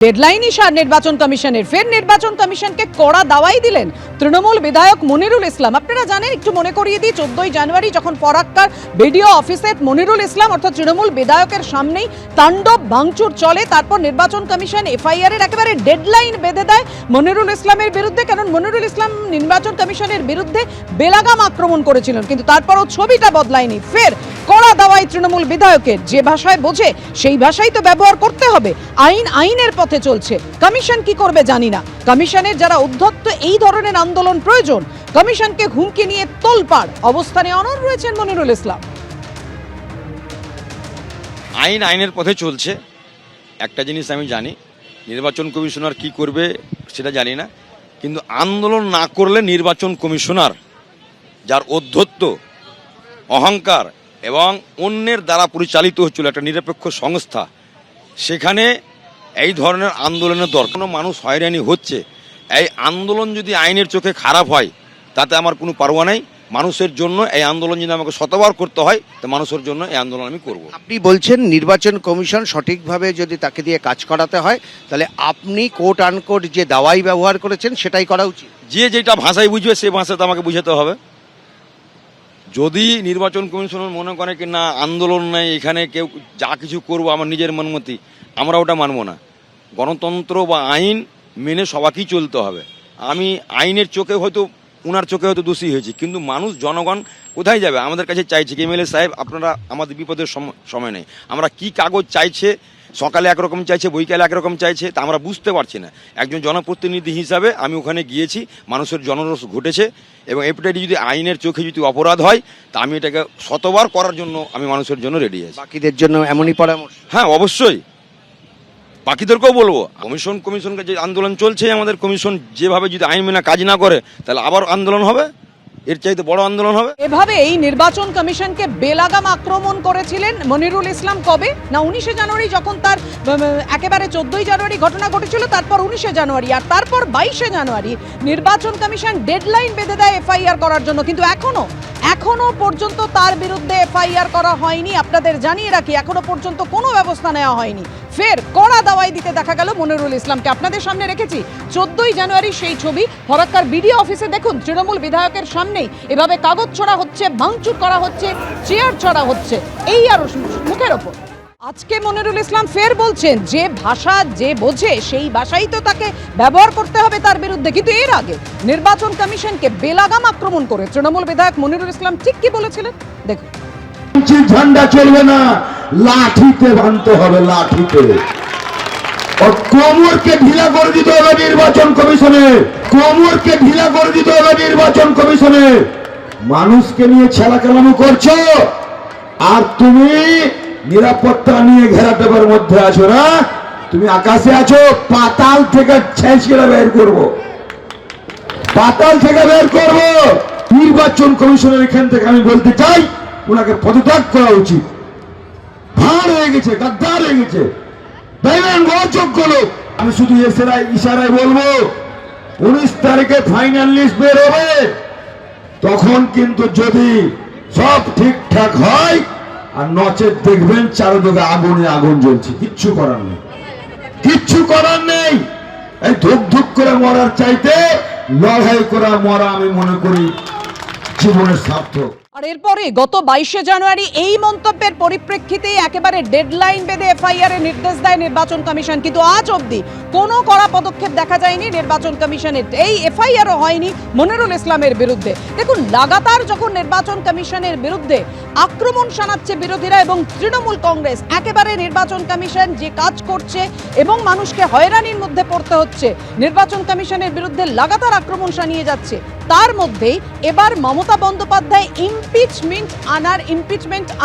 Deadline ইশার নির্বাচন কমিশনের, ফের নির্বাচন কমিশনকে কড়া দাওয়াই দিলেন তৃণমূল বিধায়ক মনিরুল ইসলাম। আপনারা জানেন, একটু মনে করিয়ে দিই, 14ই জানুয়ারি যখন ফরাক্কার বিডিও অফিসে মনিরুল ইসলাম অর্থাৎ তৃণমূল বিধায়কের সামনেই তাণ্ডব ভাঙচুর চলে, তারপর নির্বাচন কমিশন এফআইআর এর একেবারে ডেডলাইন বেঁধে দেয় মনিরুল ইসলামের বিরুদ্ধে, কারণ মনিরুল ইসলাম নির্বাচন কমিশনের বিরুদ্ধে বেলাগাম আক্রমণ করেছিলেন। কিন্তু তারপরও ছবিটা বদলায়নি, ফের কড়া দাওয়াই তৃণমূল বিধায়কের। যে ভাষায় বোঝে সেই ভাষাই তো ব্যবহার করতে হবে। আইনের পথে চলছে, কমিশন কি করবে জানি না। কমিশনের যারা উদ্ধত্ত এই ধরনের আন্দোলন প্রয়োজন, কমিশনকে হুমকি নিয়ে তোলপাড় অবস্থানে অনড় রয়েছেন মনিরুল ইসলাম। আইনের পথে চলছে। একটা জিনিস আমি জানি, নির্বাচন কমিশনার কি করবে সেটা জানি না, কিন্তু আন্দোলন না করলে নির্বাচন কমিশনার, যার অধ্যত্ত, অহংকার এবং অন্যের দ্বারা পরিচালিত হচ্ছিল একটা নিরপেক্ষ সংস্থা, সেখানে এই ধরনের আন্দোলনের দরকার। কোনো মানুষ হয়রানি হচ্ছে, এই আন্দোলন যদি আইনের চোখে খারাপ হয় তাতে আমার কোনো পারোয়া নেই। মানুষের জন্য এই আন্দোলন যদি আমাকে শতবার করতে হয় তো মানুষের জন্য এই আন্দোলন আমি করব। আপনি বলছেন নির্বাচন কমিশন সঠিকভাবে যদি তাকে দিয়ে কাজ করাতে হয়, তাহলে আপনি কোট আনকোট যে দাওয়াই ব্যবহার করেছেন সেটাই করা উচিত। যে যেটা ভাষায় বুঝবে সেই ভাষাতে আমাকে বুঝাতে হবে। যদি নির্বাচন কমিশন মনে করে কি না আন্দোলন নেই, এখানে কেউ যা কিছু করবো আমার নিজের মনমতি, আমরা ওটা মানব না। গণতন্ত্র বা আইন মেনে সবাইকেই চলতে হবে। আমি আইনের চোখে হয়তো, ওনার চোখে হয়তো দোষী হয়েছি, কিন্তু মানুষ, জনগণ কোথায় যাবে? আমাদের কাছে চাইছে কি, এমএলএ সাহেব আপনারা আমাদের বিপদের সময় নেই, আমরা কি কাগজ চাইছে, সকালে একরকম চাইছে, বৈকালে একরকম চাইছে, তা আমরা বুঝতে পারছি না। একজন জনপ্রতিনিধি হিসাবে আমি ওখানে গিয়েছি, মানুষের জনরোষ ঘটেছে, এবং এটাই যদি আইনের চোখে যদি অপরাধ হয় তা আমি এটাকে শতবার করার জন্য আমি মানুষের জন্য রেডি আছি। বাকিদের জন্য এমনই পরামর্শ? হ্যাঁ, অবশ্যই বাকিদেরকেও বলবো। কমিশনকে যে আন্দোলন চলছে, আমাদের কমিশন যেভাবে যদি আইন মেনে কাজ না করে তাহলে আবার আন্দোলন হবে, এর চাইতে বড় আন্দোলন হবে। এভাবে এই নির্বাচন কমিশনকে বেলাগাম আক্রমণ করেছিলেন মনিরুল ইসলাম কবে না 19শে জানুয়ারি, যখন তার একেবারে 14ই জানুয়ারি ঘটনা ঘটেছিল, তারপর 19শে জানুয়ারি, আর তারপর 22শে জানুয়ারি নির্বাচন কমিশন ডেডলাইন বেঁধে দেয় এফআইআর করার জন্য। কিন্তু এখনো পর্যন্ত তার বিরুদ্ধে এফআইআর করা হয়নি। আপনাদের জানিয়ে রাখি, এখনো পর্যন্ত কোনো ব্যবস্থা নেওয়া হয়নি। ফের কড়া দাওয়াই দিতে দেখা গেল মনিরুল ইসলামকে। আপনাদের সামনে রেখেছি 14ই জানুয়ারি সেই ছবি। ফরাক্কার বিডিও অফিসে দেখুন, তৃণমূল বিধায়কের সামনেই এভাবে কাগজ ছড়া হচ্ছে, ভাঙচুর করা হচ্ছে, চেয়ার ছড়া হচ্ছে, এই আর মুখের ওপর। আজকে মনিরুল ইসলাম ফের বলছেন যে ভাষা যে বোঝে সেই ভাষাই তো তাকে ব্যবহার করতে হবে তার বিরুদ্ধে। কিন্তু এর আগে নির্বাচন কমিশনকে বেলাগাম আক্রমণ করে তৃণমূল বিধায়ক মনিরুল ইসলাম ঠিক কি বলেছিলেন দেখুন। ঝান্ডা চলবে না, লাঠিতে বাঁধতে হবে, লাঠিতে। কোমরকে ঢিলা করে দিতে হবে নির্বাচন কমিশনে, কোমরকে ঢিলা করে দিতে হবে নির্বাচন কমিশনে। মানুষকে নিয়ে ছেলাকেলামো করছো, আর তুমি নিরাপত্তা নিয়ে ঘেরাটোপের মধ্যে আছো না, তুমি আকাশে আছো। পাতাল থেকে ছেঁচিয়ে বের করবো, পাতাল থেকে বের করবো। নির্বাচন কমিশনের এখান থেকে আমি বলতে চাই, ওনাকে পদত্যাগ করা উচিত। ভাঁড় হয়ে গেছে, গাদ্দার হয়ে গেছে, অযোগ্য লোক। আমি শুধু ইশারায় বলবো, 19 তারিখে ফাইনাল লিস্ট বের হবে, তখন কিন্তু যদি সব ঠিকঠাক হয়, আর নচেত দেখবেন চারদিকে আগুনে আগুন জ্বলছে। কিচ্ছু করার নেই, কিচ্ছু করার নেই। এই ধুক ধুক করে মরার চাইতে লড়াই করা মরা আমি মনে করি জীবনের সার্থক। আর এরপরে গত 22শে জানুয়ারি এই মন্তব্যের পরিপ্রেক্ষিতেই একেবারে ডেডলাইন বেঁধে এফআইআর এর নির্দেশ দেয় নির্বাচন কমিশন। কিন্তু আজ অবধি কোনো কড়া পদক্ষেপ দেখা যায়নি নির্বাচন কমিশনের। এই এফআইআরও হয়নি মনিরুল ইসলামের বিরুদ্ধে। দেখুন, লাগাতার যখন নির্বাচন কমিশনের বিরুদ্ধে আক্রমণ শানাচ্ছে বিরোধীরা এবং তৃণমূল কংগ্রেস, একেবারে নির্বাচন কমিশন যে কাজ করছে এবং মানুষকে হয়রানির মধ্যে পড়তে হচ্ছে, নির্বাচন কমিশনের বিরুদ্ধে লাগাতার আক্রমণ শানিয়ে যাচ্ছে, তার মধ্যেই এবার মমতা বন্দ্যোপাধ্যায় ইমপিচমেন্ট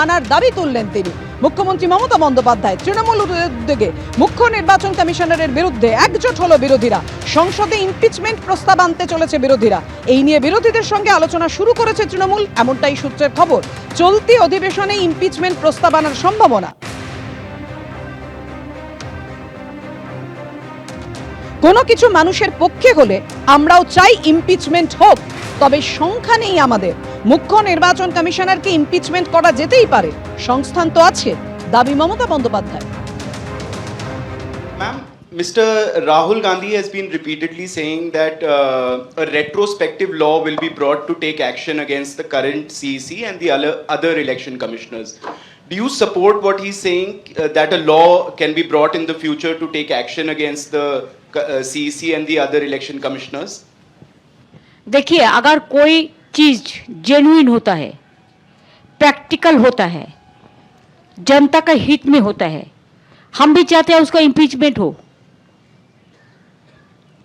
আনার দাবি তুললেন তিনি। মুখ্যমন্ত্রী মমতা বন্দ্যোপাধ্যায় তৃণমূল উদ্যোগে মুখ্য নির্বাচন কমিশনারের বিরুদ্ধে একজোট হলো বিরোধীরা। সংসদে ইমপিচমেন্ট প্রস্তাব আনতে চলেছে বিরোধীরা। এই নিয়ে বিরোধীদের সঙ্গে আলোচনা শুরু করেছে তৃণমূল, এমনটাই সূত্রের খবর। চলতি অধিবেশনে ইমপিচমেন্ট প্রস্তাব আনার সম্ভাবনা। কোনো কিছু মানুষের পক্ষে হলে আমরাও চাই ইমপিচমেন্ট হোক, তবে সংখ্যা নেই আমাদের। মুখ্য নির্বাচন কমিশনারকে ইমপিচমেন্ট করা যেতেই পারে, সংস্থান তো আছে, দাবি Mamata Bandyopadhyay. Ma'am, Mr. Rahul Gandhi has been repeatedly saying that a retrospective law will be brought to take action against the current CEC and the other election commissioners. Do you support what he's saying, that a law can be brought in the future to take action against the CEC and the other election commissioners? देखिए, अगर कोई चीज genuine होता है, practical होता है, जनता का हित में होता है, हम भी चाहते हैं उसका इम्पीचमेंट हो।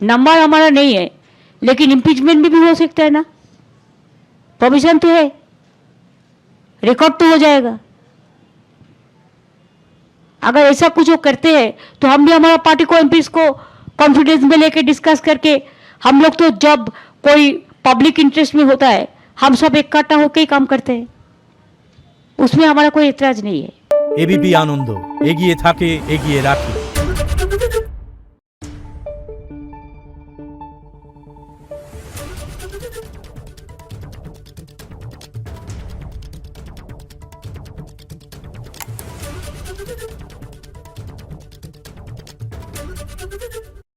नंबर हमारा नहीं है, लेकिन इम्पीचमेंट भी हो सकता है ना, प्रोविजन तो है, रिकॉर्ड तो हो जाएगा। अगर ऐसा कुछ वो करते हैं तो हम भी हमारा पार्टी को एमपीज को कॉन्फिडेंस में लेके डिस्कस करके, हम लोग तो जब कोई पब्लिक इंटरेस्ट में होता है हम सब इकट्ठा होकर ही काम करते हैं, उसमें हमारा कोई एतराज नहीं है। एबीपी आनंद एगिए थाके एगिए राखे।